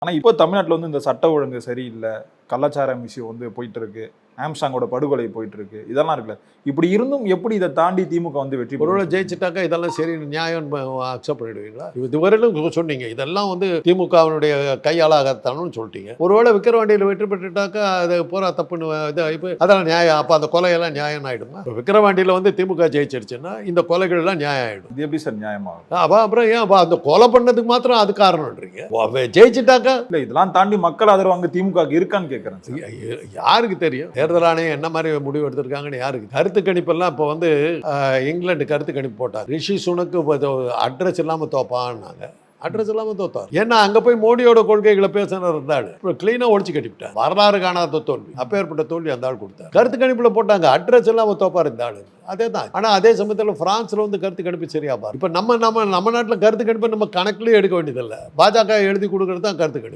ஆனா இப்போ தமிழ்நாட்டுல வந்து இந்த சட்ட ஒழுங்கு சரியில்லை, கள்ளச்சாரம் விஷயம் வந்து போயிட்டு இருக்கு, ஆம்ஸ்டாங்கோட படுகொலை போயிட்டு இருக்கு, இதெல்லாம் இருக்குல்ல. இப்படி இருந்தும் எப்படி இதை தாண்டி திமுக வந்து வெற்றி ஒருவேளை பெறும்? ஜெயிச்சிட்டாக்கா இதெல்லாம் சரி நியாயம் அக்செப்ட் பண்ணிடுவீங்களா? இதுவரையிலும் சொன்னீங்க இதெல்லாம் வந்து திமுகவினுடைய கையாளாகத்தானும் சொல்லிட்டீங்க. ஒருவேளை விக்கிரவாண்டியில் வெற்றி பெற்றுட்டாக்கா அது பூரா தப்புன்னு இது இப்போ அதெல்லாம் நியாயம். அப்போ அந்த கொலையெல்லாம் நியாயம் ஆயிடுமா? இப்போ விக்கிரவாண்டியில் வந்து திமுக ஜெயிச்சிருச்சுன்னா இந்த கொலைகள் எல்லாம் நியாயம் ஆயிடும். இது எப்படி சார் நியாயமாகும்? அப்போ அப்புறம் ஏன் அந்த கொலை பண்ணதுக்கு மாத்திரம் அது காரணம்ன்றீங்க? ஜெயிச்சிட்டாக்கா இல்ல இதெல்லாம் தாண்டி மக்கள் ஆதரவு அங்க திமுக இருக்கான்னு கேட்கறேன் சார். யாருக்கு தெரியும்? தேர்தல் ஆணையம் என்ன மாதிரி முடிவு எடுத்திருக்காங்கன்னு யாருக்கு? கருத்து கணிப்பெல்லாம் இப்போ வந்து இங்கிலாந்து கருத்து கணிப்பு போட்டார். ரிஷி சுனக்கு அட்ரஸ் இல்லாமல் தோப்பான்னாங்க. அட்ரஸ் இல்லாமல் தோத்தார். ஏன்னா அங்கே போய் மோடியோட கொள்கைகளை பேசின இருந்தாள். இப்போ கிளீனாக ஒழிச்சு கட்டிவிட்டார். வரலாறு காணாத தோல்வி, அப்பேற்பட்ட தோல்வி அந்த ஆள் கொடுத்தார். கருத்து கணிப்பில் போட்டாங்க, அட்ரஸ் இல்லாமல் தோப்பார் இந்த ஆள். அதே தான். ஆனால் அதே சமயத்தில் பிரான்ஸில் வந்து கருத்து கணிப்பு சரியா பாரு. இப்போ நம்ம நாட்டில் கருத்து கணிப்பை நம்ம கணக்குலேயே எடுக்க வேண்டியதில்லை. பாஜக எழுதி கொடுக்கறது தான் கருத்து கணிப்பு.